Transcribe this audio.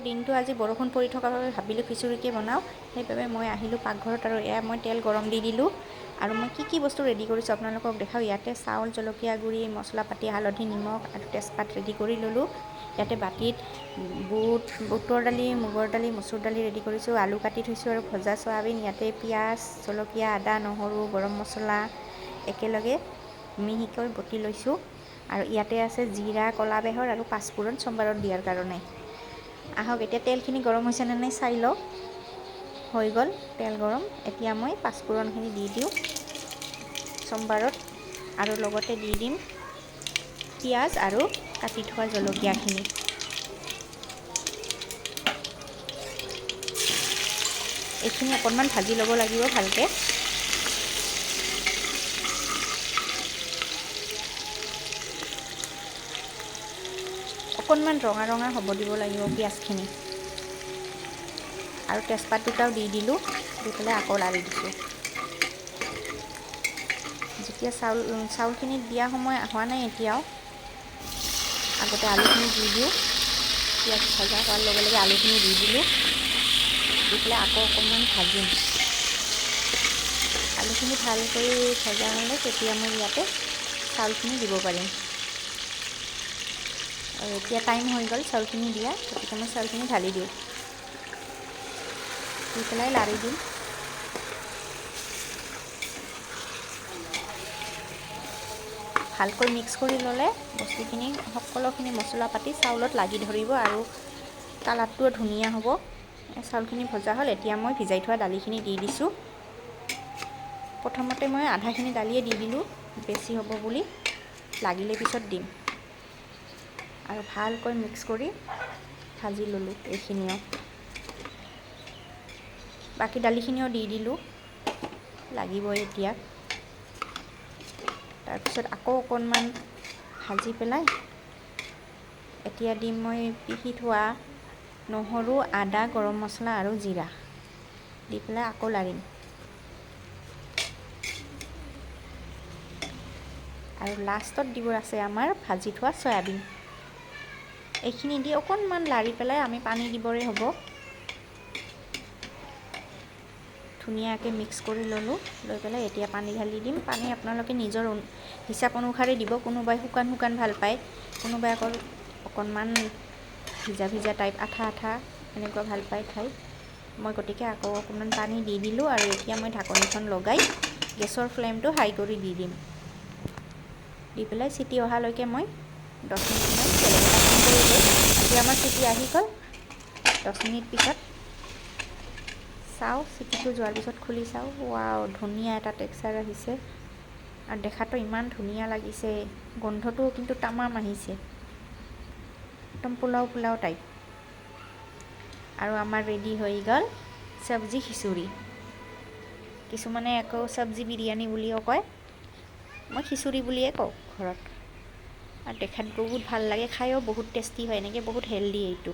দিনটো আজি বৰষুণ পৰি থকাৰ বাবে ভাবিলোঁ খিচুৰিকে বনাওঁ। সেইবাবে মই আহিলোঁ পাকঘৰত আৰু এয়া মই তেল গৰম দি দিলোঁ। আৰু মই কি বস্তু ৰেডি কৰিছোঁ আপোনালোকক দেখাওঁ। ইয়াতে চাউল, জলকীয়া গুড়ি, মছলা পাতি, হালধি, নিমখ আৰু তেজপাত ৰেডি কৰি ল'লোঁ। ইয়াতে বাতিত বুটৰ দালি, মুগৰ দালি, মচুৰ দালি ৰেডি কৰিছোঁ। আলু কাটি থৈছোঁ আৰু ভজা চয়াবিন। ইয়াতে পিঁয়াজ, জলকীয়া, আদা, নহৰু, গৰম মছলা একেলগে মিহিকৈ বটি লৈছোঁ। আৰু ইয়াতে আছে জিৰা, ক'লা বেহৰ আৰু পাঁচফোৰণ চম্বাৰত দিয়াৰ কাৰণে। আহক এতিয়া তেলখিনি গৰম হৈছে নে নাই চাই লওঁ। হৈ গ'ল তেল গৰম। এতিয়া মই পাঁচফোৰণখিনি দি দিওঁ চম্বাৰত আৰু লগতে দি দিম পিঁয়াজ আৰু কাটি থোৱা জলকীয়াখিনি। এইখিনি অকণমান ভাজি ল'ব লাগিব ভালকৈ। অকণমান ৰঙা ৰঙা হ'ব দিব লাগিব পিঁয়াজখিনি। আৰু তেজপাত দুটাও দি দিলোঁ, দি পেলাই আকৌ লাৰি দিছোঁ। যেতিয়া চাউলখিনি দিয়া সময় হোৱা নাই এতিয়াও, আগতে আলুখিনি দি দিওঁ। পিঁয়াজ ভজা হোৱাৰ লগে লগে আলুখিনি দি দিলোঁ, দি পেলাই আকৌ অকণমান ভাজিম। আলুখিনি ভালকৈ ভজা হ'লে তেতিয়া মই ইয়াতে চাউলখিনি দিব পাৰিম। আৰু এতিয়া টাইম হৈ গ'ল চাউলখিনি দিয়া, গতিকে মই চাউলখিনি ঢালি দিওঁ, দি পেলাই লাৰি দিম। ভালকৈ মিক্স কৰি ল'লে বস্তুখিনি সকলোখিনি মছলা পাতি চাউলত লাগি ধৰিব আৰু কালাৰটোও ধুনীয়া হ'ব। চাউলখিনি ভজা হ'ল, এতিয়া মই ভিজাই থোৱা দালিখিনি দি দিছোঁ। প্ৰথমতে মই আধাখিনি দালিয়ে দি দিলোঁ, বেছি হ'ব বুলি, লাগিলে পিছত দিম। আৰু ভালকৈ মিক্স কৰি ভাজি ল'লোঁ এইখিনিও। বাকী দালিখিনিও দি দিলোঁ, লাগিবই এতিয়া। তাৰপিছত আকৌ অকণমান ভাজি পেলাই এতিয়া দিম মই পিহি থোৱা নহৰু, আদা, গৰম মছলা আৰু জিৰা, দি পেলাই আকৌ লাৰিম। আৰু লাষ্টত দিব আছে আমাৰ ভাজি থোৱা চয়াবিন। এইখিনি দি অকণমান লাৰি পেলাই আমি পানী দিবৰে হ'ব। ধুনীয়াকৈ মিক্স কৰি ল'লোঁ, লৈ পেলাই এতিয়া পানী ঢালি দিম। পানী আপোনালোকে নিজৰ হিচাপ অনুসাৰে দিব। কোনোবাই শুকান শুকান ভাল পায়, কোনোবাই আকৌ অকণমান ভিজা ভিজা টাইপ, আঠা আঠা এনেকুৱা ভাল পায় খাই। মই গতিকে আকৌ অকণমান পানী দি দিলোঁ আৰু এতিয়া মই ঢাকনিখন লগাই গেছৰ ফ্লেমটো হাই কৰি দি দিম। দি পেলাই চিটি অহালৈকে মই 10 মিনিটমান বেলেগ এটা কাম কৰিলোঁ। আজি আমাৰ চিটি আহি গ'ল। 10 মিনিট পিছত চাওঁ, চিটিটো যোৱাৰ পিছত খুলি চাওঁ। ৱাও, ধুনীয়া এটা টেক্সচাৰ আহিছে আৰু দেখাতো ইমান ধুনীয়া লাগিছে। গোন্ধটোও কিন্তু তামাম আহিছে, একদম পোলাও পোলাও টাইপ। আৰু আমাৰ ৰেডি হৈ গ'ল চব্জি খিচুৰি। কিছুমানে আকৌ চব্জি বিৰিয়ানী বুলিও কয়, মই খিচুৰি বুলিয়ে কওঁ ঘৰত। আৰু দেখাত বহুত ভাল লাগে, খায়ো বহুত টেষ্টি হয়। এনেকৈ বহুত হেল্ডি এইটো।